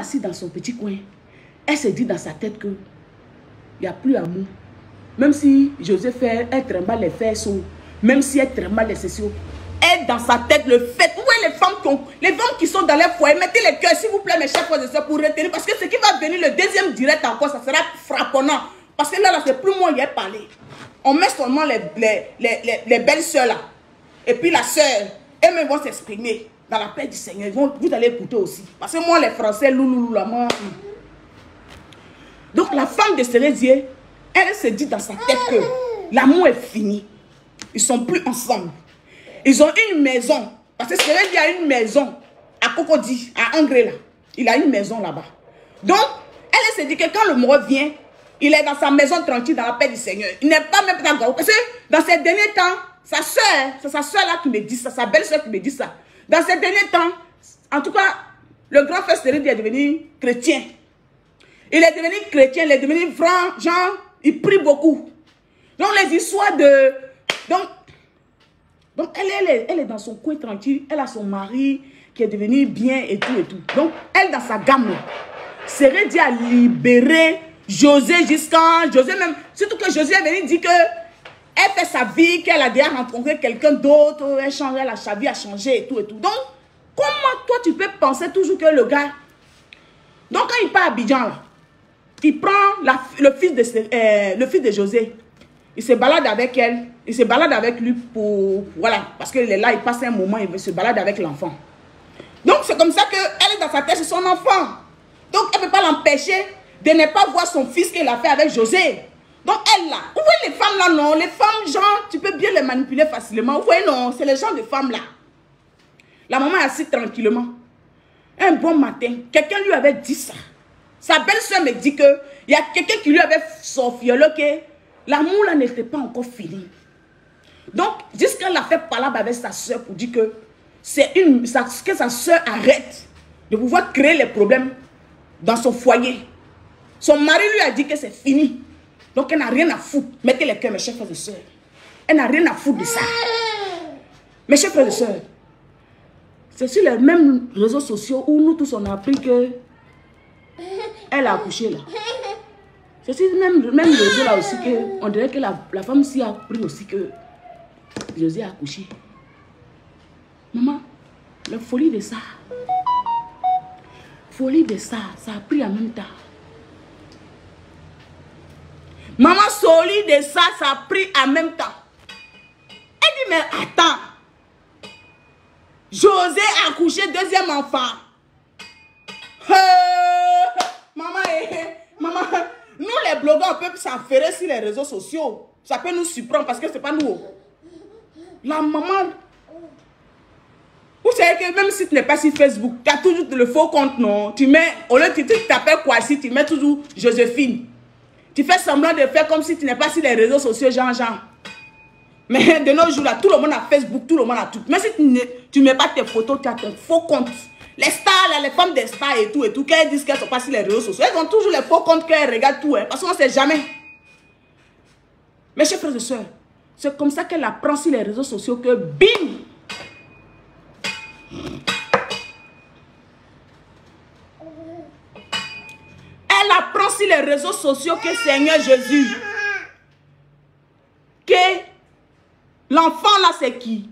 assise dans son petit coin. Elle se dit dans sa tête que il n'y a plus amour. Même si José fait, elle tremble les fesses, même si elle tremble les sessions, elle dans sa tête le fait. Où est les femmes qui sont dans les foyers? Mettez les cœurs, s'il vous plaît, mes chers frères et sœurs, pour retenir. Parce que ce qui va venir, le deuxième direct encore, ça sera frappant. Parce que là c'est plus moi qui ai parlé. On met seulement les belles sœurs là. Et puis la sœur, elles vont s'exprimer dans la paix du Seigneur. Vous allez écouter aussi. Parce que moi, les Français, louloulou, là, moi. Donc la femme de Sérédier, elle se dit dans sa tête que l'amour est fini. Ils ne sont plus ensemble. Ils ont une maison. Parce que Sérédier a une maison à Cocody, à Angré là. Il a une maison là-bas. Donc, elle se dit que quand le mort vient, il est dans sa maison tranquille, dans la paix du Seigneur. Il n'est pas même dans Gao. Parce que dans ces derniers temps, sa soeur, c'est sa soeur là qui me dit ça, sa belle-soeur qui me dit ça. Dans ces derniers temps, en tout cas, le grand frère Sérédier est devenu chrétien. Il est devenu chrétien, il est devenu franc, genre, il prie beaucoup. Donc les histoires de... Donc elle est dans son coin tranquille, elle a son mari qui est devenu bien et tout et tout. Donc elle dans sa gamme, Sérédier a libéré José jusqu'à... José même, surtout que José est venu dire que elle fait sa vie, qu'elle a déjà rencontré quelqu'un d'autre, elle change, sa vie a changé et tout et tout. Donc, comment toi tu peux penser toujours que le gars... Donc quand il part à Abidjan là, il prend le fils de José. Il se balade avec elle. Il se balade avec lui pour... Voilà. Parce qu'il est là, il passe un moment, il se balade avec l'enfant. Donc, c'est comme ça qu'elle est dans sa tête, c'est son enfant. Donc, elle ne peut pas l'empêcher de ne pas voir son fils qu'elle a fait avec José. Donc, elle là. Vous voyez les femmes là, non? Les femmes, genre, tu peux bien les manipuler facilement. Vous voyez, non? C'est les gens de femmes là. La maman est assise tranquillement. Un bon matin, quelqu'un lui avait dit ça. Sa belle-soeur me dit qu'il y a quelqu'un qui lui avait sorti que l'amour là n'était pas encore fini. Donc, jusqu'elle a fait palabre avec sa soeur pour dire que sa soeur arrête de pouvoir créer les problèmes dans son foyer. Son mari lui a dit que c'est fini. Donc, elle n'a rien à foutre. Mettez les cœurs, mes chers frères et sœurs. Elle n'a rien à foutre de ça. Mes chers frères et sœurs, c'est sur les mêmes réseaux sociaux où nous tous on a appris que elle a accouché là. C'est sur le même réseau là aussi que on dirait que la femme aussi a appris aussi que José a accouché. Maman, la folie de ça. Folie de ça, ça a pris en même temps. Maman, folie de ça, ça a pris en même temps. Elle dit, mais attends. José a accouché deuxième enfant. Maman, nous les blogueurs, on peut s'enferrer sur les réseaux sociaux. Ça peut nous surprendre parce que c'est pas nous. La maman... Vous savez que même si tu n'es pas sur Facebook, tu as toujours le faux compte, non? Tu mets, au lieu de tu t'appelles quoi si tu mets toujours Joséphine. Tu fais semblant de faire comme si tu n'es pas sur les réseaux sociaux, Jean. Mais de nos jours là, tout le monde a Facebook, tout le monde a tout. Mais si tu ne mets pas tes photos, tu as ton faux compte. Les stars, là, les femmes des stars et tout, qu'elles disent qu'elles ne sont pas sur les réseaux sociaux, elles ont toujours les faux comptes qu'elles regardent tout, hein, parce qu'on ne sait jamais. Mes chers frères et sœurs, c'est comme ça qu'elle apprend sur les réseaux sociaux que bim! Elle apprend sur les réseaux sociaux que Seigneur Jésus, que l'enfant là c'est qui?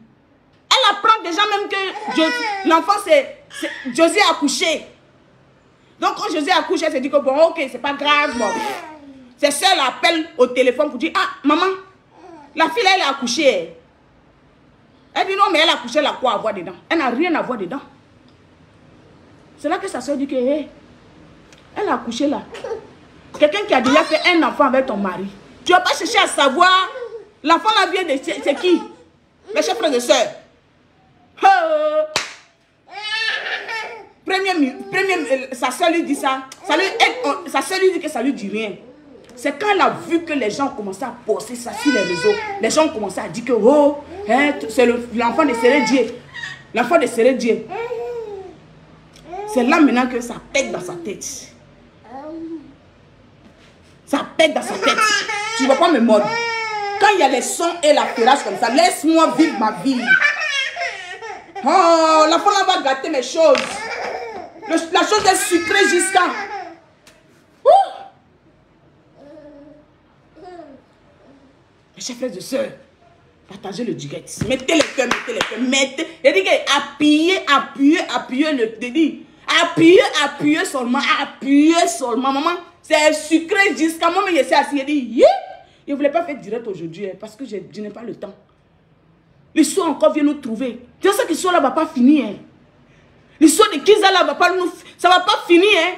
Elle apprend déjà même que l'enfant c'est José a accouché. Donc quand José a accouché, elle se dit que bon ok, c'est pas grave. Bon. Ses soeurs l'appellent au téléphone pour dire, ah maman, la fille là, elle a accouché. Elle dit non mais elle a accouché, elle a quoi à voir dedans? Elle n'a rien à voir dedans. C'est là que sa soeur dit que hey, elle a accouché là. Quelqu'un qui a déjà fait un enfant avec ton mari. Tu ne vas pas chercher à savoir l'enfant là vient de c'est qui? Mes chers frères et sœurs. Sa soeur lui dit ça. Sa soeur lui dit que ça lui dit rien. C'est quand elle a vu que les gens ont commencé à poster ça sur les réseaux. Les gens ont commencé à dire que oh, hein, c'est l'enfant de Sérédier. L'enfant de Sérédier. C'est là maintenant que ça pète dans sa tête. Ça pète dans sa tête. Tu ne vas pas me mordre. Quand il y a les sons et la terrasse comme ça, laisse-moi vivre ma vie. Oh, l'enfant là va gâter mes choses. La chose est sucrée jusqu'à... Mes chers frères et sœurs, partagez le direct. Mettez le cœur, mettez le cœur, mettez. Il dit que appuyez le délit. Appuyez seulement, maman. C'est sucré jusqu'à moi, mais je suis assis. Il dit, yeah! Je ne voulais pas faire direct aujourd'hui parce que je n'ai pas le temps. L'histoire encore vient nous trouver. Tu sais que l'histoire là ne va pas finir. Hein? L'histoire de Kiza là va pas nous... Ça ne va pas finir. Hein?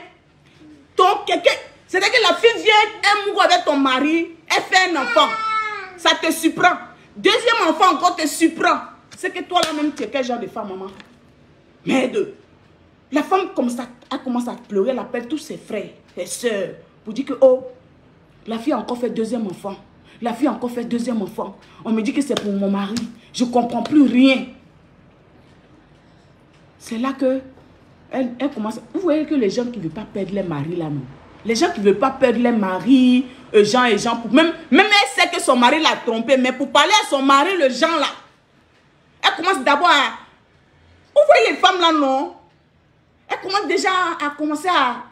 C'est-à-dire que la fille vient, elle mourra avec ton mari, elle fait un enfant. Ça te surprend. Deuxième enfant encore te surprend. C'est que toi là-même, tu es quel genre de femme, maman? Merde. La femme commence à pleurer, elle appelle tous ses frères, ses soeurs, pour dire que, oh, la fille a encore fait deuxième enfant. La fille a encore fait deuxième enfant. On me dit que c'est pour mon mari. Je ne comprends plus rien. C'est là que elle commence. Vous voyez que les gens qui ne veulent pas perdre les maris là, non? Les gens qui ne veulent pas perdre les maris, Jean, même elle sait que son mari l'a trompé, mais pour parler à son mari, le Jean là, elle commence d'abord à... Vous voyez les femmes là, non? Elle commence déjà à commencer à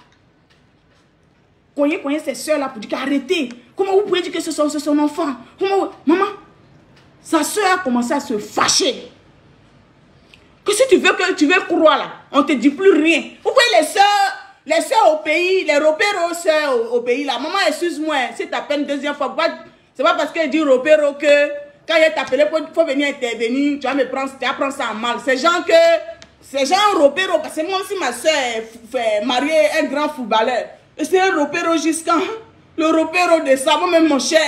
cogner ses soeurs là pour dire qu'arrêtez. Comment vous pouvez dire que c'est son enfant? Comment... Maman, sa soeur a commencé à se fâcher. Que si tu veux croire là, on ne te dit plus rien. Vous voyez les soeurs au pays, les repéros soeurs au pays là. Maman, excuse-moi, si tu appelles une deuxième fois, c'est pas parce qu'elle dit repéro que quand elle t'appelle, il faut venir intervenir, tu vas prendre ça en mal. C'est genre que... C'est genre un repéro, parce que moi aussi ma soeur fait marier un grand footballeur. Et c'est un repéro jusqu'à le repéro de ça, moi-même mon cher.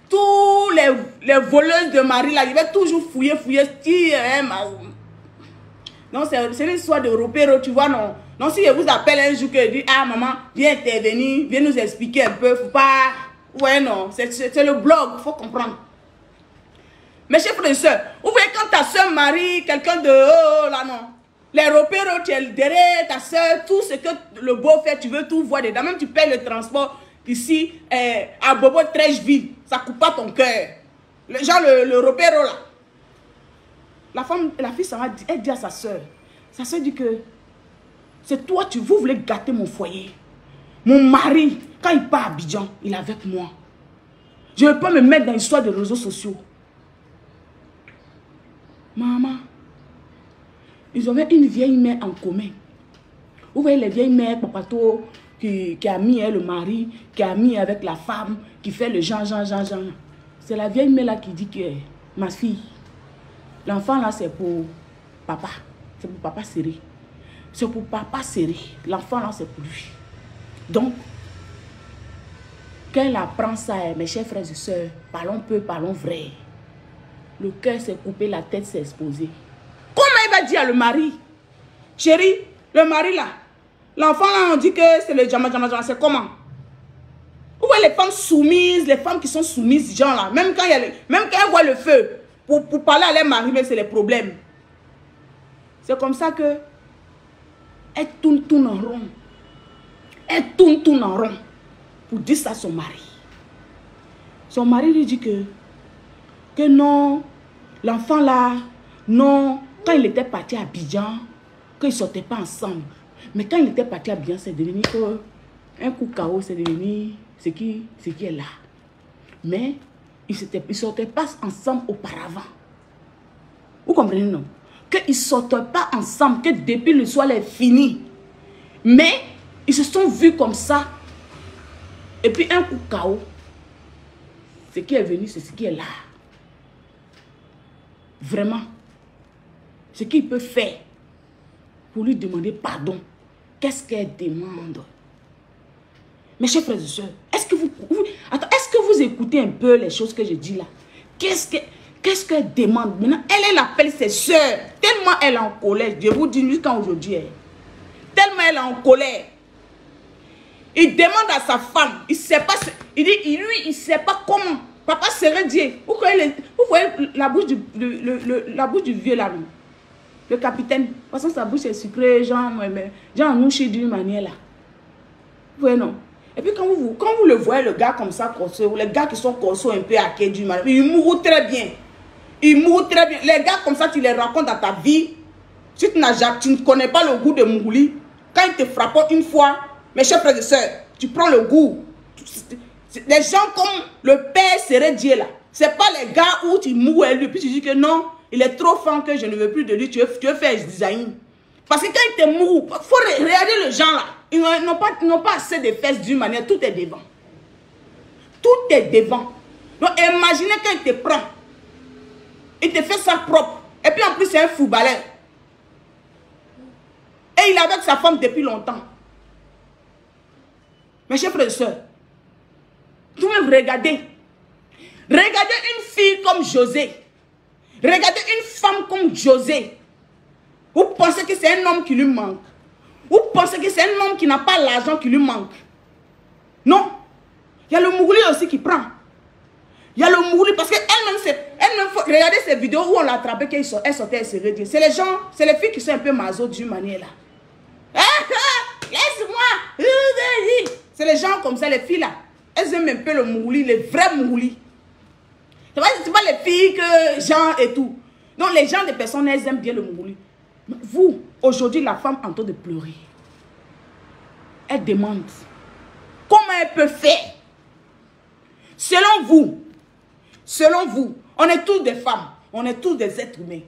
Tous les voleuses de mari là, ils vont toujours fouiller. Non, c'est une histoire de repéro, tu vois, non. Non, si je vous appelle un jour que je dis, ah maman, viens intervenir, viens nous expliquer un peu, faut pas... Ouais, non, c'est le blog, il faut comprendre. Mes chers frères et sœurs, vous voyez quand ta soeur marie quelqu'un de haut, là, non. Les repéros, tu es derrière ta soeur, tout ce que le beau fait, tu veux tout voir dedans. Même tu payes le transport ici, à Bobo Trècheville, ça coupe pas ton cœur. Le repéro là. La fille, elle dit à sa soeur. Sa soeur dit que c'est toi, vous voulez gâter mon foyer. Mon mari, quand il part à Abidjan, il est avec moi. Je ne veux pas me mettre dans l'histoire des réseaux sociaux. Maman. Ils avaient une vieille mère en commun. Vous voyez les vieilles mères, papato, qui a mis le mari, qui a mis avec la femme, qui fait le Jean. C'est la vieille mère là qui dit que, ma fille, l'enfant là c'est pour papa. C'est pour papa serré. C'est pour papa serré. L'enfant là c'est pour lui. Donc, quand elle apprend ça, mes chers frères et sœurs, parlons peu, parlons vrai. Le cœur s'est coupé, la tête s'est exposée. Comment il va dire à le mari? Chérie, le mari là, l'enfant là, on dit que c'est le jama, c'est comment? Vous voyez les femmes soumises, les femmes qui sont soumises, genre là, même quand elles voient le feu, pour parler à leur mari, mais c'est les problèmes. C'est comme ça que elle tourne en rond. Elle tourne en rond pour dire ça à son mari. Son mari lui dit que non, l'enfant là, non. Quand il était parti à Abidjan, qu'ils ne sortaient pas ensemble. Mais quand il était parti à Abidjan, c'est devenu un coup KO, c'est devenu ce qui est là. Mais ils ne sortaient pas ensemble auparavant. Vous comprenez, non? Qu'ils ne sortaient pas ensemble, que depuis le soir, est fini. Mais ils se sont vus comme ça. Et puis un coup KO, ce qui est venu, c'est ce qui est là. Vraiment. Ce qu'il peut faire pour lui demander pardon. Qu'est-ce qu'elle demande? Mes chers frères et sœurs, est-ce que vous écoutez un peu les choses que je dis là? Qu'est-ce qu'elle demande? Maintenant, elle appelle ses sœurs. Tellement elle est en colère. Je vous dis jusqu'à aujourd'hui. Tellement elle est en colère. Il demande à sa femme. Il sait pas. Il dit, lui, il ne sait pas comment. Papa serait Dieu. Vous voyez la bouche du vieux là, non? Le capitaine, de toute façon, sa bouche est sucrée, genre nous chie d'une manière là. Vous voyez, non? Et puis, quand vous le voyez, le gars comme ça, corso, les gars qui sont corso un peu hackés d'une manière, ils mourront très bien. Ils mourront très bien. Les gars comme ça, tu les rencontres dans ta vie. Si tu ne connais pas le goût de mouli, quand ils te frappent une fois, mes chers frères et sœurs, tu prends le goût. Les gens comme le père serait Dieu là. C'est pas les gars où tu moues à lui, puis tu dis que non, il est trop fin que je ne veux plus de lui, tu veux faire design. Parce que quand il te moue, il faut regarder les gens là. Ils n'ont pas assez de fesses d'une manière, tout est devant. Tout est devant. Donc imaginez quand il te prend, il te fait ça propre. Et puis en plus c'est un footballeur. Et il est avec sa femme depuis longtemps. Mes chers frères et sœurs, vous même regardez. Regardez une fille comme José. Regardez une femme comme José. Vous pensez que c'est un homme qui lui manque. Vous pensez que c'est un homme qui n'a pas l'argent qui lui manque. Non. Il y a le Mougli aussi qui prend. Il y a le Mougli parce qu'elle-même, regardez ces vidéos où on l'a attrapé, qu'elle sortait, elle se redit. C'est les gens, c'est les filles qui sont un peu maso d'une manière là. Laisse-moi. C'est les gens comme ça, les filles là. Elles aiment un peu le Mougli, les vrais Mougli. C'est pas les filles que Jean et tout. Donc les gens, des personnes, elles aiment bien le Mougli. Vous, aujourd'hui, la femme en train de pleurer. Elle demande comment elle peut faire. Selon vous, on est tous des femmes. On est tous des êtres humains.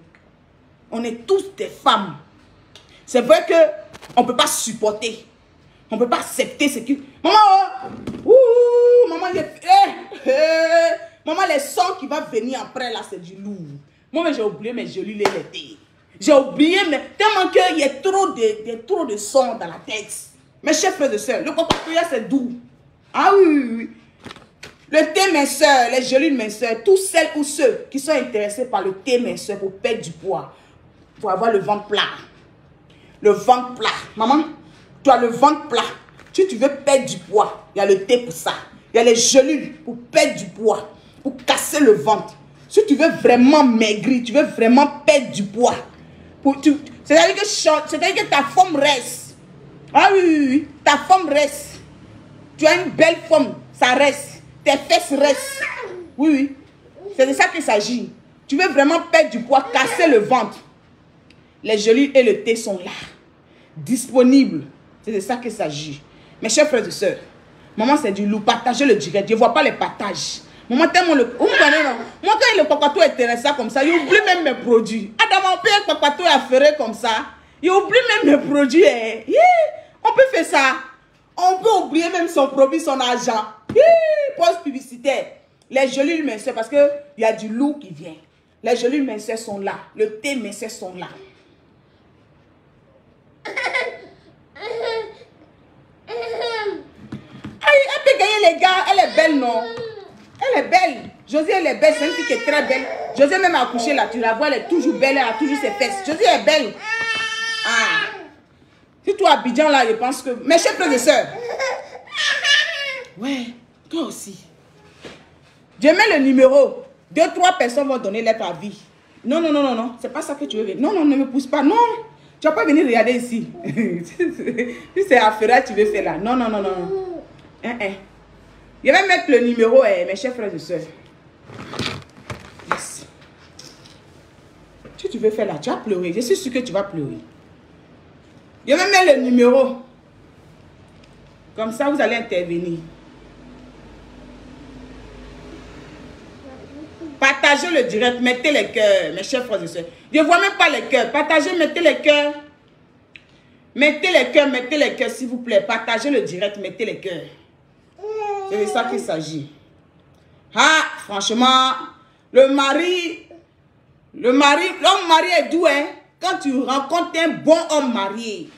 On est tous des femmes. C'est vrai qu'on ne peut pas supporter. On ne peut pas accepter ce qui... Maman, maman, maman, les sons qui vont venir après, là, c'est du lourd. Moi, j'ai oublié mes jolis l'été. J'ai oublié, mais tellement qu'il y a trop de sons dans la tête. Mes chers frères et sœurs, le cocotoya, c'est doux. Ah oui. Le thé minceur, les jolies minceurs, tous celles ou ceux qui sont intéressés par le thé minceur pour perdre du poids, pour avoir le ventre plat. Le ventre plat. Maman, tu as le ventre plat. Si tu veux perdre du poids, il y a le thé pour ça. Il y a les gelules pour perdre du poids, pour casser le ventre. Si tu veux vraiment maigrir, tu veux vraiment perdre du poids, c'est-à-dire que ta forme reste. Ah oui, ta forme reste. Tu as une belle forme, ça reste. Tes fesses restent. Oui. C'est de ça qu'il s'agit. Tu veux vraiment perdre du poids, casser le ventre. Les gelules et le thé sont là. Disponibles. C'est de ça qu'il s'agit. Mes chers frères et sœurs, maman, c'est du loup. Partagez le direct. Je ne vois pas les partages. Maman, tellement le... Moi, quand le cocoto est intéressant comme ça, il oublie même mes produits. Adam, on peut un cocoto affairé comme ça. Il oublie même mes produits. On peut faire ça. On peut oublier même son produit, son argent. Pause publicitaire. Les gelules minceurs, parce qu'il y a du loup qui vient. Les gelules minceurs sont là. Le thé minceur sont là. Elle peut gagner les gars. Elle est belle, non? Elle est belle. Josie, elle est belle. C'est une fille qui est très belle. Josie, même à accoucher là, tu la vois, elle est toujours belle. Elle a toujours ses fesses. Josie est belle. Ah. Si toi, Abidjan là, je pense que... Mes chers frères et sœurs. Ouais, toi aussi. Je mets le numéro. 2-3 personnes vont donner leur avis. Non. C'est pas ça que tu veux. Non, ne me pousse pas. Non. Tu vas pas venir regarder ici. Si c'est affaire, tu veux faire là. Non. Je vais mettre le numéro, mes chers frères et sœurs. Yes. Si tu veux faire là, tu vas pleurer. Je suis sûre que tu vas pleurer. Je vais mettre le numéro. Comme ça, vous allez intervenir. Partagez le direct, mettez les cœurs, mes chers frères et sœurs. Je ne vois même pas les cœurs. Partagez, mettez les cœurs. Mettez les cœurs, s'il vous plaît. Partagez le direct, mettez les cœurs. C'est de ça qu'il s'agit. Ah, franchement, l'homme marié est doux, hein. Quand tu rencontres un bon homme marié.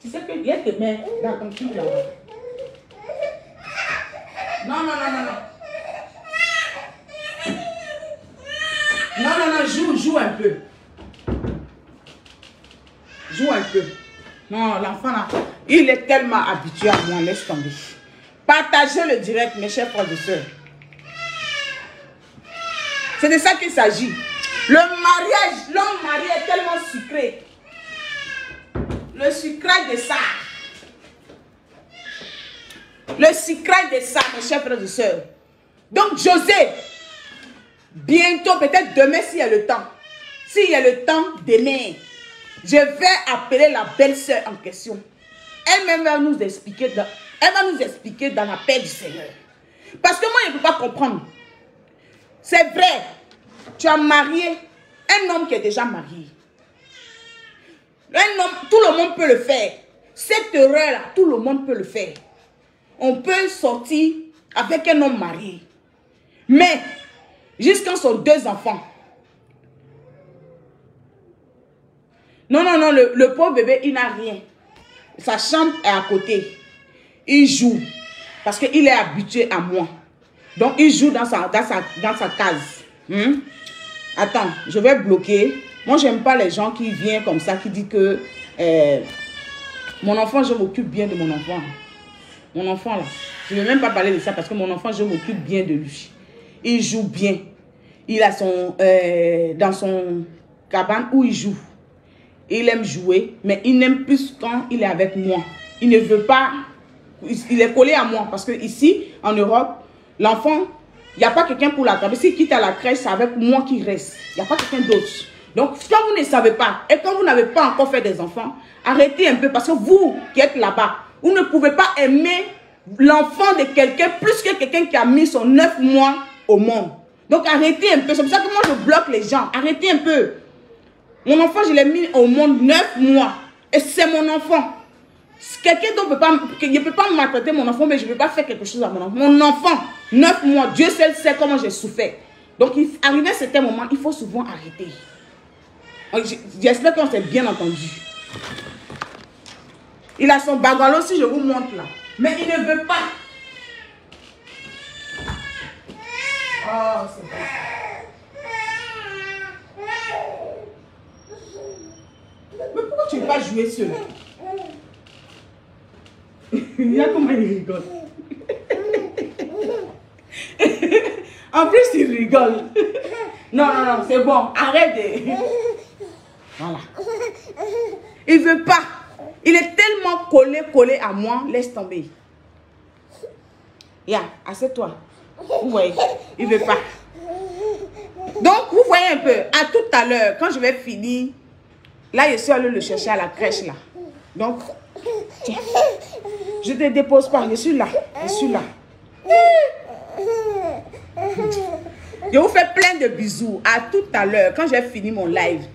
Tu sais que bien te met dans ton cul là. Non. Non, joue un peu. Joue un peu. Non, l'enfant là, il est tellement habitué à moi, laisse tomber. Partagez le direct, mes chers frères et sœurs. C'est de ça qu'il s'agit. Le mariage, l'homme marié est tellement sucré. Le sucré de ça. Le sucré de ça, mes chers frères et sœurs. Donc, José, Bientôt, peut-être demain s'il y a le temps. S'il y a le temps, demain, je vais appeler la belle-sœur en question. Elle-même va nous expliquer, dans la paix du Seigneur. Parce que moi, je ne peux pas comprendre. C'est vrai, tu as marié un homme qui est déjà marié. Un homme, tout le monde peut le faire. Cette erreur-là, tout le monde peut le faire. On peut sortir avec un homme marié. Mais, jusqu'à son 2 enfants. Non, le pauvre bébé, il n'a rien. Sa chambre est à côté. Il joue. Parce qu'il est habitué à moi. Donc, il joue dans sa case. Attends, je vais bloquer. Moi, je n'aime pas les gens qui viennent comme ça, qui disent que mon enfant, je m'occupe bien de mon enfant. Mon enfant, là. Je ne vais même pas parler de ça parce que mon enfant, je m'occupe bien de lui. Il joue bien. Il a dans son cabane où il joue. Il aime jouer, mais il n'aime plus quand il est avec moi. Il ne veut pas, il est collé à moi. Parce que ici, en Europe, l'enfant, il n'y a pas quelqu'un pour l'attendre. S'il quitte à la crèche, c'est avec moi qu'il reste. Il n'y a pas quelqu'un d'autre. Donc, quand vous ne savez pas, et quand vous n'avez pas encore fait des enfants, arrêtez un peu. Parce que vous qui êtes là-bas, vous ne pouvez pas aimer l'enfant de quelqu'un plus que quelqu'un qui a mis son 9 mois au monde. Donc, arrêtez un peu. C'est pour ça que moi, je bloque les gens. Arrêtez un peu. Mon enfant, je l'ai mis au monde 9 mois. Et c'est mon enfant. Quelqu'un d'autre ne peut pas maltraiter mon enfant, mais je ne peux pas faire quelque chose à mon enfant. Mon enfant, 9 mois, Dieu seul sait comment j'ai souffert. Donc, arrivé à certains moments, il faut souvent arrêter. J'espère qu'on s'est bien entendu. Il a son bungalow, si je vous montre là. Mais il ne veut pas. Oh, c'est bon. Mais pourquoi tu ne veux pas jouer seul? Il y a comment il rigole. En plus, il rigole. Non, c'est bon. Arrête de... Voilà. Il ne veut pas. Il est tellement collé à moi. Laisse tomber. Assieds-toi. Vous voyez, il ne veut pas. Donc, vous voyez un peu. À tout à l'heure, quand je vais finir, là, je suis allée le chercher à la crèche, là. Donc, tiens. Je ne te dépose pas. Je suis là. Je vous fais plein de bisous. À tout à l'heure, quand j'ai fini mon live.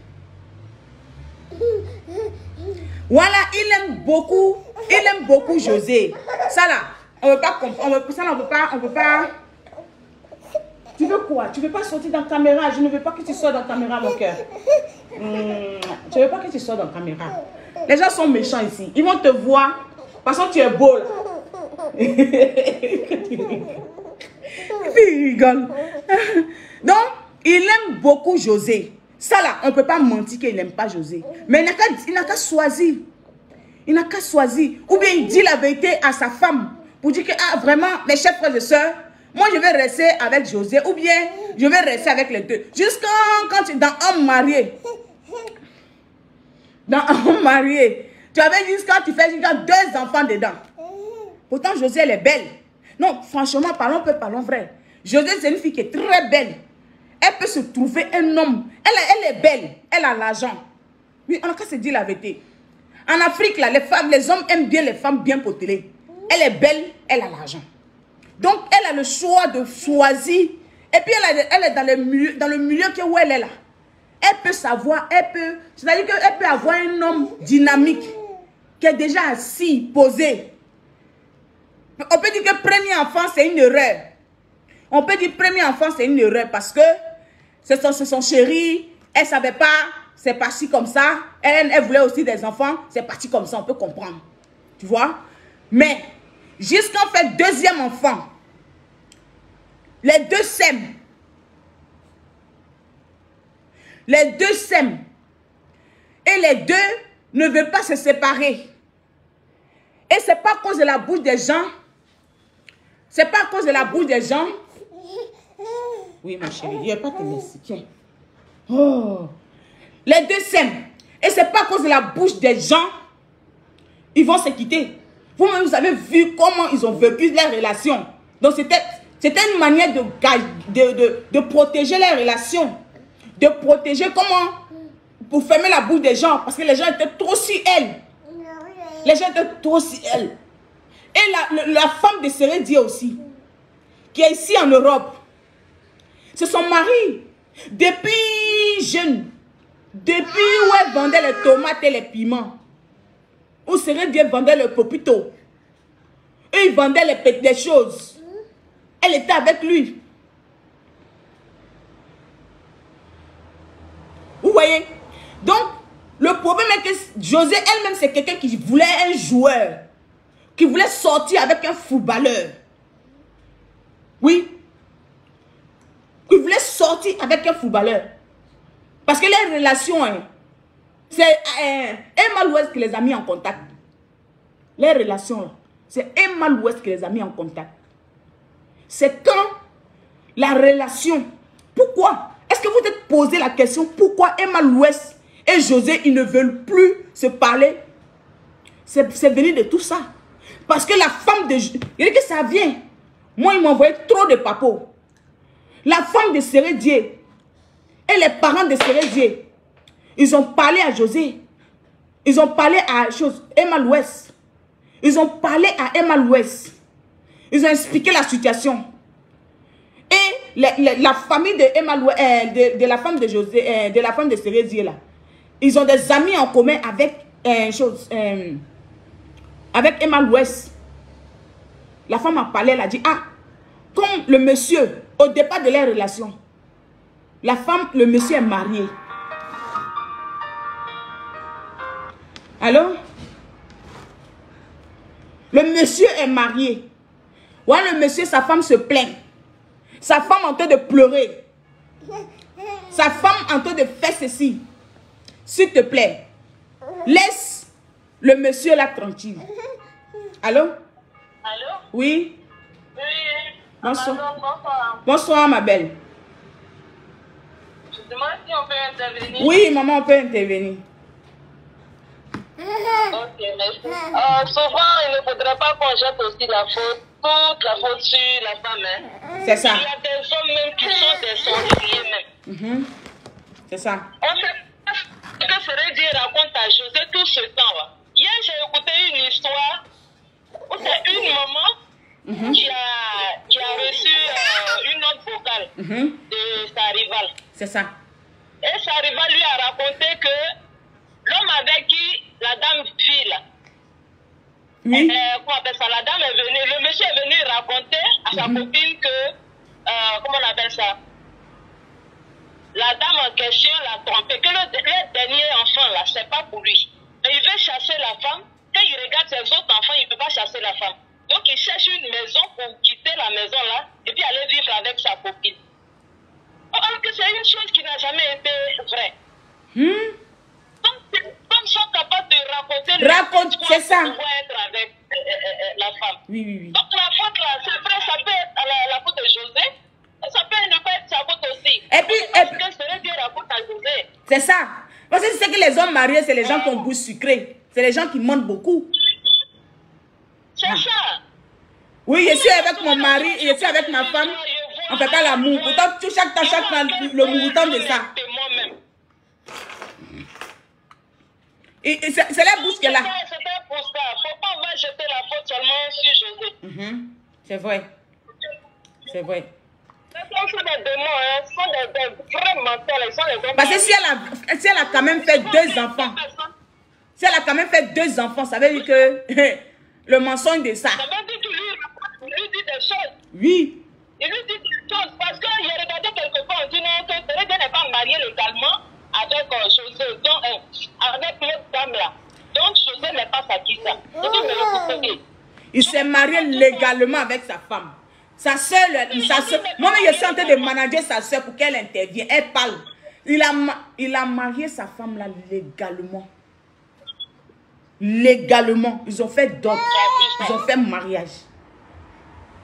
Voilà, il aime beaucoup José. Ça là, on ne veut pas comprendre. Ça là, on peut pas. Tu veux quoi? Tu ne veux pas sortir dans la caméra? Je ne veux pas que tu sortes dans la caméra, mon cœur. Je ne veux pas que tu sortes dans la caméra. Les gens sont méchants ici. Ils vont te voir. Parce que tu es beau là. Et puis il rigole. Donc, il aime beaucoup José. Ça là, on ne peut pas mentir qu'il n'aime pas José. Mais il n'a qu'à choisir. Il n'a qu'à choisir. Ou bien il dit la vérité à sa femme. Pour dire que, vraiment, mes chers frères et sœurs, moi je vais rester avec José. Ou bien, je vais rester avec les deux. Jusqu'à quand tu es dans homme marié. Dans homme marié. Tu avais dit quand tu fais 2 enfants dedans. Pourtant, José, elle est belle. Non, franchement, parlons vrai. José, c'est une fille qui est très belle. Elle peut se trouver un homme. Elle est belle. Elle a l'argent. Oui, on a qu'à se dire la vérité. En Afrique, là, les hommes aiment bien les femmes bien potelées. Elle est belle, elle a l'argent. Donc, elle a le choix de choisir. Et puis, elle est dans le milieu où elle est là. Elle peut savoir, c'est-à-dire qu'elle peut avoir un homme dynamique qui est déjà assis, posé. On peut dire que premier enfant, c'est une erreur. On peut dire premier enfant, c'est une erreur parce que c'est son chéri, elle ne savait pas, c'est parti comme ça. Elle voulait aussi des enfants, c'est parti comme ça, on peut comprendre. Tu vois? Mais, jusqu'en fait deuxième enfant, les deux s'aiment. Les deux s'aiment. Et les deux ne veulent pas se séparer. Et ce n'est pas à cause de la bouche des gens. C'est pas à cause de la bouche des gens. Oui, ma chérie, il n'y a pas de merci. Tiens. Oh. Les deux s'aiment. Et ce n'est pas à cause de la bouche des gens. Ils vont se quitter. Vous-même, vous avez vu comment ils ont vécu leur relation. Donc, c'était C'était une manière de protéger les relations. De protéger comment? Pour fermer la bouche des gens. Parce que les gens étaient trop sur elle. Les gens étaient trop sur elle. Et la femme de Sérédier aussi, qui est ici en Europe, c'est son mari. Depuis jeune, depuis où elle vendait les tomates et les piments, où Sérédier vendait le popito, eux ils vendaient les choses. Elle était avec lui. Vous voyez? Donc, le problème est que José elle-même, c'est quelqu'un qui voulait un joueur, qui voulait sortir avec un footballeur. Oui. Qui voulait sortir avec un footballeur. Parce que les relations, hein, c'est Emma l'Ouest qui les a mis en contact. Les relations, c'est Emma l'Ouest qui les a mis en contact. C'est quand la relation, pourquoi? Est-ce que vous êtes posé la question, pourquoi Emma l'Ouest et José, ils ne veulent plus se parler? C'est venu de tout ça. Parce que la femme de... Il dit que ça vient. Moi, ils m'envoyaient trop de papos. La femme de Sérédier et les parents de Sérédier, ils ont parlé à José. Ils ont parlé à Emma l'Ouest. Ils ont parlé à Emma l'Ouest. Ils ont expliqué la situation. Et la famille de Emma de la femme de José, de la femme de Sérédier là, ils ont des amis en commun avec avec Emma l'Ouest. La femme a parlé, elle a dit, ah, comme le monsieur, au départ de leur relation, la femme, le monsieur est marié. Alors, le monsieur est marié. Ouais, le monsieur, sa femme se plaint. Sa femme en train de pleurer. Sa femme en train de faire ceci. S'il te plaît, laisse le monsieur là tranquille. Allô? Allô? Oui? Oui. Bonsoir. Bonsoir. Bonsoir, ma belle. Je demande si on peut intervenir. Oui, maman, on peut intervenir. Ok, merci. Souvent, il ne faudrait pas qu'on jette aussi la faute, toute la faute sur la femme. Hein. C'est ça. Il y a des hommes même qui sont des sans même. C'est ça. On sait pas ce que Sérédier raconte à José tout ce temps-là. Hier, j'ai écouté une histoire où c'est une maman qui a reçu une note vocale de sa rivale. C'est ça. Et sa rivale lui a raconté que l'homme avec qui la dame vit là, Oui. comment on appelle ça, la dame est venue, le monsieur est venu raconter à sa copine que, comment on appelle ça, la dame en question l'a trompé, que le dernier enfant là, c'est pas pour lui. Mais il veut chasser la femme. Quand il regarde ses autres enfants, il ne peut pas chasser la femme. Donc il cherche une maison pour quitter la maison là et puis aller vivre avec sa copine. Alors que c'est une chose qui n'a jamais été vraie. Donc, comme ils sont capables de raconter... Raconte, c'est ça. Pour pouvoir être avec la femme. Oui, oui, oui. Donc la faute là, c'est vrai, ça peut être la faute de José, ça peut ne pas être sa faute aussi. Et puis, parce que c'est Dieu raconte à José. c'est ça. Parce que c'est que les hommes mariés, c'est les gens qui ont bouche sucrée. C'est les gens qui mentent beaucoup. C'est ça. Oui, je suis avec mon mari, je suis avec ma femme. On ne fait pas l'amour. Pourtant, chaque temps, le mouton de ça. Et c'est la bouche qu'elle a. C'était pour ça. Il ne faut pas avoir jeté la faute seulement sur José. C'est vrai. C'est vrai. Ce sont des démons, hein. Ce sont des vrais menteurs. Ils sont des démons. Parce que si elle a quand même fait 2 enfants, si elle a quand même fait 2 enfants, ça veut dire que le mensonge de ça. Ça veut dire qu'il lui dit des choses. Oui. Il lui dit des choses parce qu'il a regardé quelque part, on dit non, que Sérédier n'est pas marié légalement avec José, donc avec l'autre dame là. Donc José n'est pas sa kissa. Il s'est marié légalement avec sa femme. Sa soeur, moi-même je suis en train de manager sa soeur pour qu'elle intervienne. Elle parle. Il a marié sa femme là légalement. Légalement. Ils ont fait dot. Ils ont fait mariage.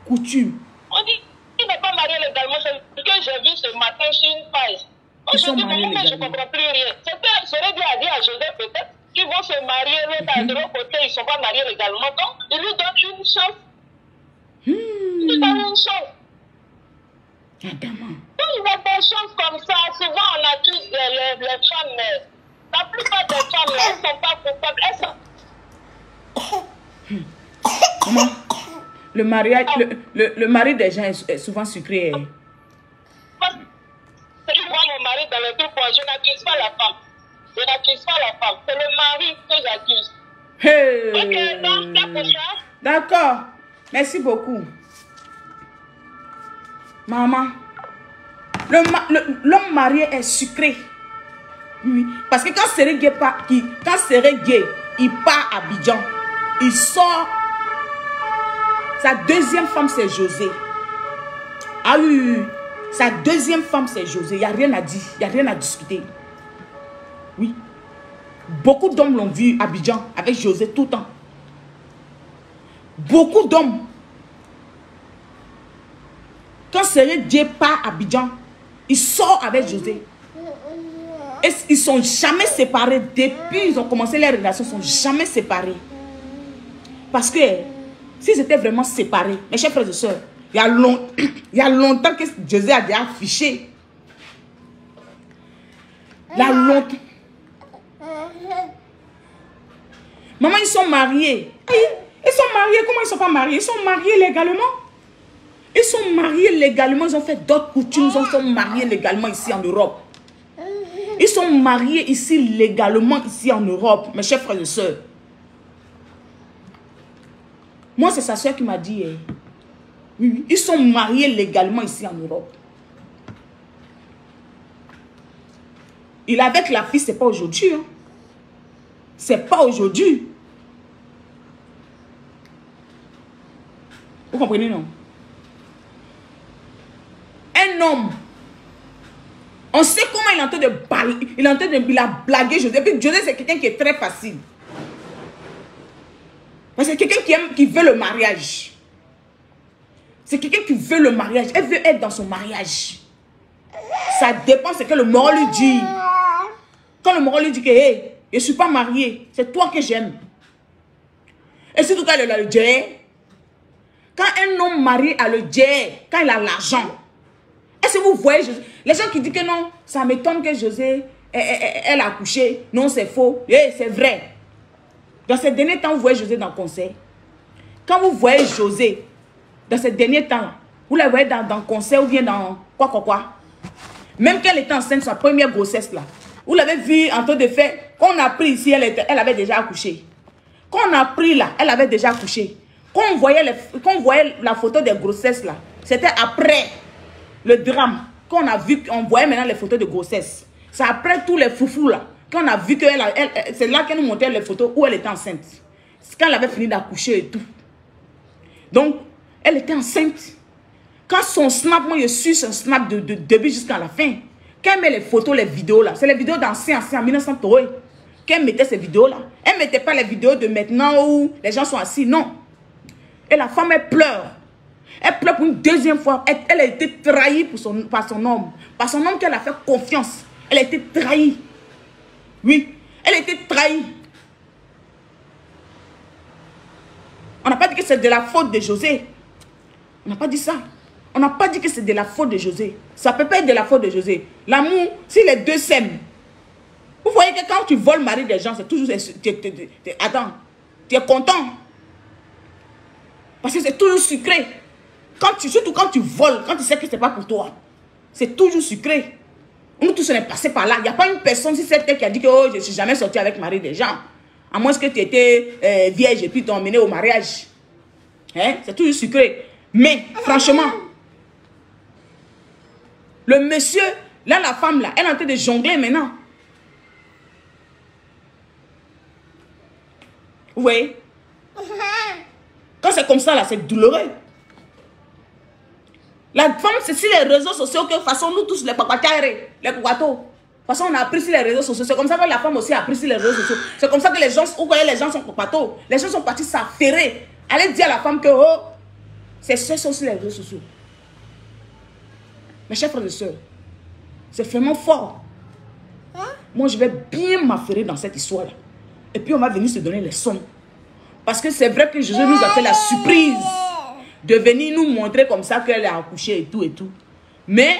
Coutume. On dit qu'il n'est pas marié légalement. C'est ce que j'ai vu ce matin sur une page. Ils sont Je mariés ne comprends plus rien. Sérédier a dit à José peut-être qu'ils vont se marier, l'autre de l'autre côté, ils ne sont pas mariés légalement. Donc, il lui donne une chance. Il lui donne une chance. Adama. Quand il y a des choses comme ça, souvent on accuse les femmes, mais la plupart des femmes, elles ne sont pas coupables. Elles sont... Maman, le mariage, le mari des gens est souvent sucré. Je vois mon mari dans le truc, je n'accuse pas la femme. Je n'accuse pas la femme. C'est le mari que j'accuse. Hey. Ok, donc c'est pour ça. D'accord. Merci beaucoup. Maman, l'homme marié est sucré. Oui. Parce que quand Séré Gay il part à Abidjan, il sort. Sa deuxième femme, c'est José. Ah oui. Sa deuxième femme, c'est José. Il n'y a rien à dire. Il n'y a rien à discuter. Oui. Beaucoup d'hommes l'ont vu à Abidjan avec José tout le temps. Beaucoup d'hommes. Quand Séré Dieu part à Abidjan, il sort avec José. Et ils ne sont jamais séparés. Depuis ils ont commencé les relations, ils ne sont jamais séparés. Parce que s'ils étaient vraiment séparés, mes chers frères et sœurs, il y a longtemps que José a déjà affiché. Il y a longtemps. Maman, ils sont mariés. Ils sont mariés. Comment ils ne sont pas mariés? Ils sont mariés légalement. Ils sont mariés légalement. Ils ont fait d'autres coutumes. Ils sont mariés légalement ici en Europe. Ils sont mariés ici légalement ici en Europe. Mes chers frères et sœurs. Moi, c'est sa soeur qui m'a dit. Oui, ils sont mariés légalement ici en Europe. Il est avec la fille, c'est pas aujourd'hui. Hein. C'est pas aujourd'hui. Vous comprenez, non? Un homme, on sait comment il est en train de baler, il a blagué José. Et puis José, c'est quelqu'un qui est très facile. C'est quelqu'un qui veut le mariage. C'est quelqu'un qui veut le mariage. Elle veut être dans son mariage. Ça dépend de ce que le mort lui dit. Quand le mort lui dit que hey, je ne suis pas marié, c'est toi que j'aime. Et surtout quand il a le djé. Quand un homme marié a le djé, quand il a l'argent. Est-ce que vous voyez José? Les gens qui disent que non, ça m'étonne que José, elle a accouché. Non, c'est faux. Hey, c'est vrai. Dans ces derniers temps, vous voyez José dans le concert. Quand vous voyez José, dans ces derniers temps, vous la voyez dans le concert ou bien dans quoi. Même qu'elle était enceinte, sa première grossesse là. Vous l'avez vu en train de faire. Quand on a pris ici, elle avait déjà accouché. Quand on a pris là, elle avait déjà accouché. Quand on voyait la photo des grossesses là, c'était après le drame. Quand on a vu, on voyait maintenant les photos de grossesse. C'est après tous les foufous là. Quand on a vu que c'est là qu'elle nous montrait les photos où elle était enceinte. C'est quand elle avait fini d'accoucher et tout. Donc, elle était enceinte. Quand son snap, moi je suis son snap de début jusqu'à la fin. Quand elle met les photos, les vidéos là, c'est les vidéos d'anciens en 1903. Quand elle mettait ces vidéos là, elle ne mettait pas les vidéos de maintenant où les gens sont assis, non. Et la femme, elle pleure. Elle pleure pour une deuxième fois. Elle a été trahie par son homme. Par son homme qu'elle a fait confiance. Elle a été trahie. Oui, elle a été trahie. On n'a pas dit que c'est de la faute de José. On n'a pas dit ça. On n'a pas dit que c'est de la faute de José. Ça ne peut pas être de la faute de José. L'amour, si les deux s'aiment. Vous voyez que quand tu voles le mari des gens, c'est toujours... Attends, tu es content. Parce que c'est toujours sucré. Surtout quand tu voles, quand tu sais que ce n'est pas pour toi. C'est toujours sucré. Nous tous on est passés par là. Il n'y a pas une personne, si c'est elle qui a dit que oh, je ne suis jamais sorti avec le mari des gens. À moins que tu étais vierge et puis t'es emmené au mariage. Hein? C'est toujours sucré. Mais franchement, le monsieur, là la femme là, elle est en train de jongler maintenant. Vous voyez? Quand c'est comme ça là, c'est douloureux. La femme, c'est sur les réseaux sociaux que de toute façon, nous tous, les papatères, les coquatos, de toute façon, on a appris sur les réseaux sociaux. C'est comme ça que la femme aussi a appris sur les réseaux sociaux. C'est comme ça que les gens, vous voyez, les gens sont coquatos. Les gens sont partis s'affairer. Allez dire à la femme que, oh, c'est ce sont sur les réseaux sociaux. Mes chers frères et sœurs, c'est vraiment fort. Moi, je vais bien m'affairer dans cette histoire-là. Et puis, on va venir se donner les sons. Parce que c'est vrai que Jésus nous a fait la surprise de venir nous montrer comme ça qu'elle est accouchée et tout et tout. Mais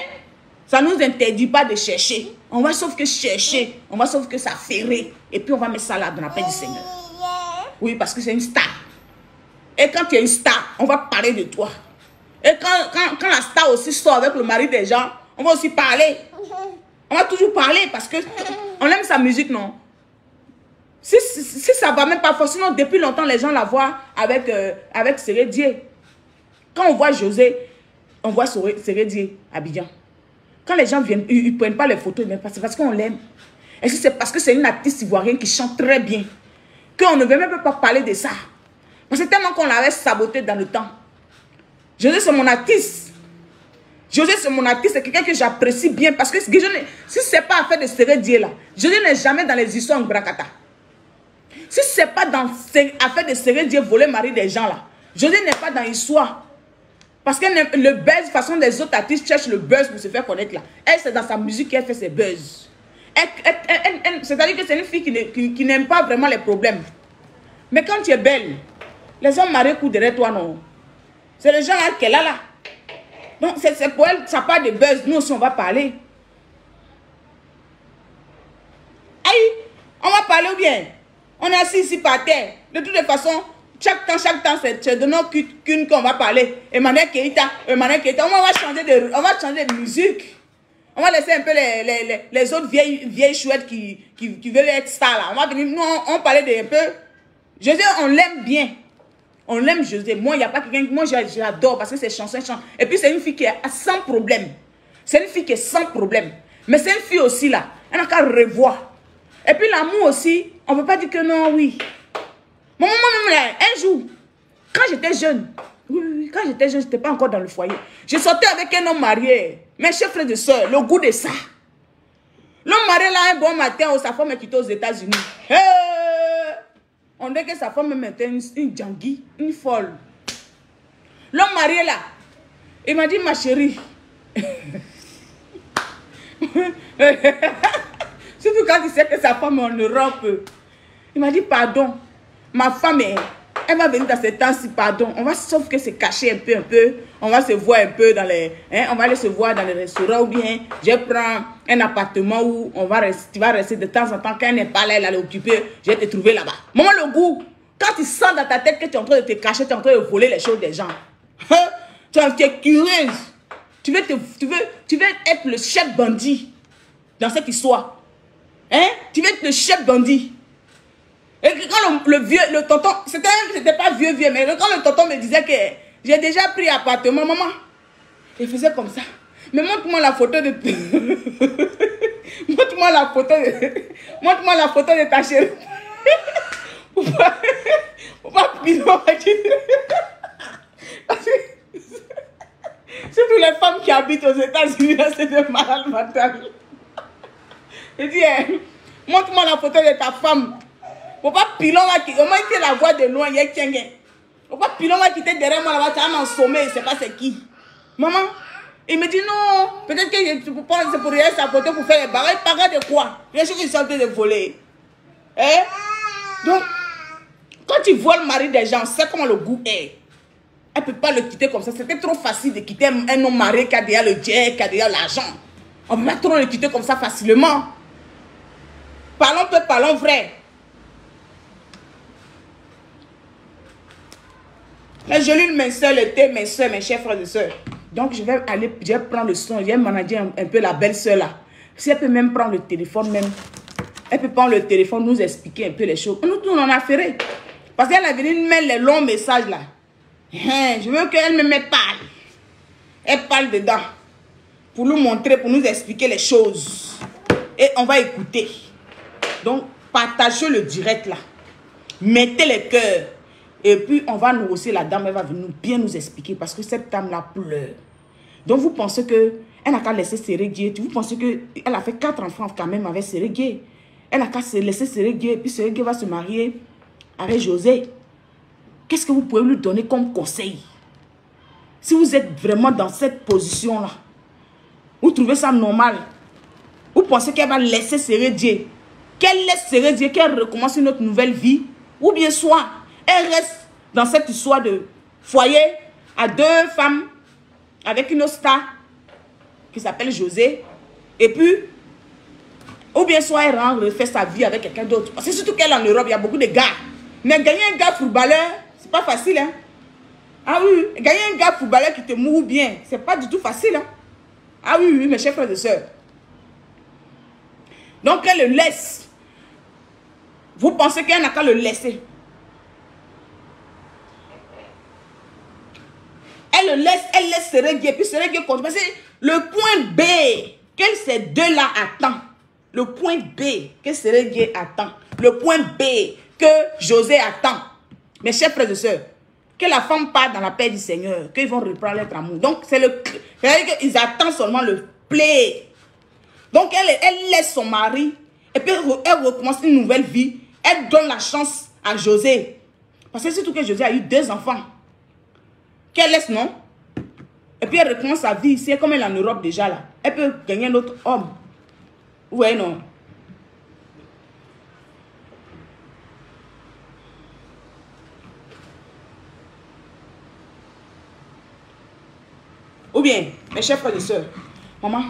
ça ne nous interdit pas de chercher. On va sauf que chercher. On va sauf que ça ferrer. Et puis on va mettre ça là dans la paix du Seigneur. Oui, parce que c'est une star. Et quand tu es une star, on va parler de toi. Et quand la star aussi sort avec le mari des gens, on va aussi parler. On va toujours parler parce que on aime sa musique, non? Si ça va même pas forcément, depuis longtemps, les gens la voient avec Sérédier. Quand on voit José, on voit Sérédier, Abidjan. Quand les gens viennent, ils ne prennent pas les photos, c'est parce qu'on l'aime. Et si c'est parce que c'est une artiste ivoirienne qui chante très bien, qu'on ne veut même pas parler de ça. Parce que tellement qu'on l'avait saboté dans le temps. José, c'est mon artiste. José, c'est mon artiste, c'est quelqu'un que j'apprécie bien. Parce que si ce n'est pas affaire de Sérédier là, José n'est jamais dans les histoires en Brakata. Si ce n'est pas dans affaire de Sérédier voler mari des gens là, José n'est pas dans l'histoire. Parce que le buzz, de toute façon, des autres artistes cherchent le buzz pour se faire connaître là. Elle, c'est dans sa musique qu'elle fait ses buzz. C'est-à-dire que c'est une fille qui n'aime pas vraiment les problèmes. Mais quand tu es belle, les hommes mariés courent derrière toi, non. C'est les gens là qu'elle a là. Donc, c'est pour elle, ça part de buzz. Nous aussi, on va parler. Aïe, on va parler ou bien? On est assis ici par terre. De toutes les façons, chaque temps, c'est de nos qu'une qu'on va parler. Emmanuel Keïta. On va changer de musique. On va laisser un peu les autres vieilles chouettes qui veulent être stars là. On va venir, nous, on parlait de un peu. José, on l'aime bien. On l'aime, José. Moi, il n'y a pas quelqu'un. Moi, j'adore parce que ses chansons chantent. Et puis, c'est une fille qui est sans problème. C'est une fille qui est sans problème. Mais c'est une fille aussi là. Elle n'a qu'à revoir. Et puis, l'amour aussi, on ne peut pas dire que non, oui. Moi, même là, un jour, quand j'étais jeune, quand j'étais jeune, je n'étais pas encore dans le foyer. Je sortais avec un homme marié, mes chers frères de soeur, le goût de ça. L'homme marié là, un bon matin, sa femme est quittée aux États-Unis. On dit que sa femme même était une djangui, une folle. L'homme marié là, il m'a dit, ma chérie, surtout quand il sait que sa femme est en Europe, il m'a dit, pardon. Ma femme, elle va venir dans ces temps-ci, pardon. On va, sauf que c'est caché un peu. On va se voir un peu dans les... on va aller se voir dans les restaurants ou bien je prends un appartement où tu vas rester de temps en temps. Quand elle n'est pas là, elle est occupée, je vais te trouver là-bas. Maman, le goût, quand tu sens dans ta tête que tu es en train de te cacher, tu es en train de voler les choses des gens. Tu es curieuse. Tu veux être le chef bandit dans cette histoire. Tu veux être le chef bandit. Et quand le tonton, c'était pas vieux, mais quand le tonton me disait que j'ai déjà pris appartement, maman, il faisait comme ça. Mais montre-moi la photo de... montre-moi la photo de ta chérie. Pour pas pilon. Surtout les femmes qui habitent aux États-Unis, c'est des malades mentales. Je dis, montre-moi la photo de ta femme. Faut pas pilon là qui... Au moins, il la voix de loin, il y a quelqu'un. Faut pas pilon là qui était derrière moi là-bas, tu as en sommeil, c'est pas c'est qui. Maman, il me dit non, peut-être que c'est pour rien sa photo pour faire les barres. Il parle de quoi? Bien sûr qu'ils sont en train de voler. Donc, quand tu vois le mari des gens, c'est comment le goût est. Elle ne peut pas le quitter comme ça. C'était trop facile de quitter un homme marié qui a déjà le jet, qui a déjà l'argent. On ne peut pas trop le quitter comme ça facilement. Parlons vrai. Mais je lis mes soeurs, le thé, mes soeurs, mes chers frères et soeurs. Donc, je vais prendre le son, je vais manager un peu la belle soeur là. Si elle peut même prendre le téléphone, elle peut prendre le téléphone, nous expliquer un peu les choses. Nous, on en a fait. Parce qu'elle est venue mettre les longs messages là. Je veux qu'elle me parle. Elle parle dedans. Pour nous montrer, pour nous expliquer les choses. Et on va écouter. Donc, partagez le direct là. Mettez les cœurs. Et puis, on va nous aussi, la dame, elle va venir bien nous expliquer. Parce que cette dame-là pleure. Donc, vous pensez qu'elle n'a qu'à laisser Séréguier. Vous pensez qu'elle a fait 4 enfants quand même avec Séréguier. Elle n'a qu'à laisser Séréguier. Et puis, Séréguier va se marier avec José. Qu'est-ce que vous pouvez lui donner comme conseil? Si vous êtes vraiment dans cette position-là, vous trouvez ça normal? Vous pensez qu'elle va laisser Séréguier? Qu'elle laisse Séréguier, qu'elle recommence une autre nouvelle vie? Ou bien soit... elle reste dans cette histoire de foyer à 2 femmes avec une autre star. qui s'appelle José. Et puis, ou bien soit elle refait sa vie avec quelqu'un d'autre. Parce que surtout qu'elle est en Europe, il y a beaucoup de gars. Mais gagner un gars footballeur, c'est pas facile. Hein? Ah oui, gagner un gars footballeur qui te moue bien, c'est pas du tout facile. Hein? Ah oui, oui, mes chers frères et sœurs. Donc elle le laisse. Vous pensez qu'elle n'a qu'à le laisser. Elle le laisse, elle laisse Sereguier, puis Sereguier continue. Parce que le point B que ces deux-là attendent, le point B que Sereguier attend, le point B que José attend, mes chers frères et sœurs, que la femme parte dans la paix du Seigneur, qu'ils vont reprendre leur amour. Donc, c'est-à-dire qu'ils attendent seulement le play. Donc, elle laisse son mari, et puis elle recommence une nouvelle vie. Elle donne la chance à José. Parce que surtout que José a eu 2 enfants. Qu'elle laisse, non? Et puis elle recommence sa vie ici, comme elle est en Europe déjà là. Elle peut gagner un autre homme. Ouais, non? Ou bien, mes chers frères et sœurs, maman,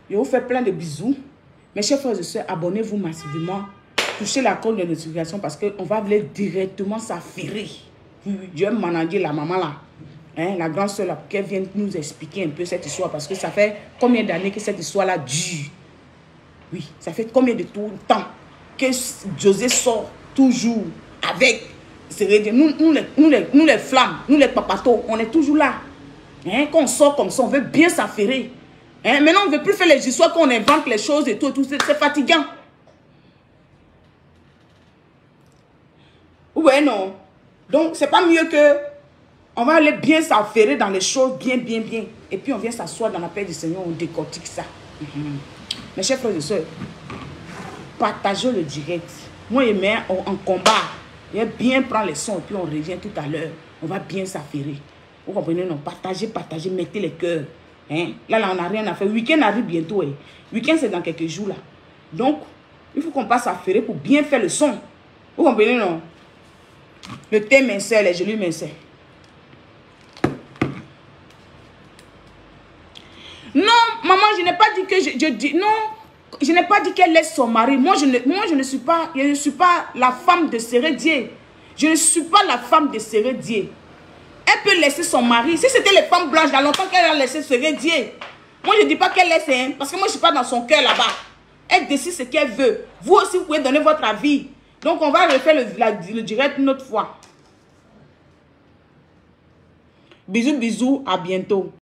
je vous fais plein de bisous. Mes chers frères et sœurs, abonnez-vous massivement. Touchez la cloche de notification parce qu'on va aller directement s'affairer. Je vais manager la maman là. Hein, la grande soeur là, pour qu'elle vienne nous expliquer un peu cette histoire. Parce que ça fait combien d'années que cette histoire là dure? Oui, ça fait combien de temps que José sort toujours avec... Nous les flammes, nous les papatos, on est toujours là. Hein, quand on sort comme ça, on veut bien s'affairer. Hein, maintenant, on ne veut plus faire les histoires qu'on invente les choses et tout c'est fatigant. Ouais, non. Donc, c'est pas mieux que on va aller bien s'affairer dans les choses, bien. Et puis, on vient s'asseoir dans la paix du Seigneur, on décortique ça. Mes chers frères et sœurs, partagez le direct. Moi, je mets en combat. Je vais bien prendre les sons et puis on revient tout à l'heure. On va bien s'affairer. Vous comprenez, non? Partagez, mettez les cœurs. Hein? Là, on n'a rien à faire. Le week-end arrive bientôt. Le week-end, c'est dans quelques jours, là. Donc, il faut qu'on passe à affairer pour bien faire le son. Vous comprenez, non? Le thé mincelle, les gelées mincelles. Non, maman, je n'ai pas dit que je dis... Non, je n'ai pas dit qu'elle laisse son mari. Moi, je ne suis pas la femme de Sereguier. Je ne suis pas la femme de Sereguier. Elle peut laisser son mari. Si c'était les femmes blanches, il y a longtemps qu'elle a laissé Sereguier. Moi, je ne dis pas qu'elle laisse, hein, parce que moi, je ne suis pas dans son cœur là-bas. Elle décide ce qu'elle veut. Vous aussi, vous pouvez donner votre avis. Donc, on va refaire le direct une autre fois. Bisous, bisous, à bientôt.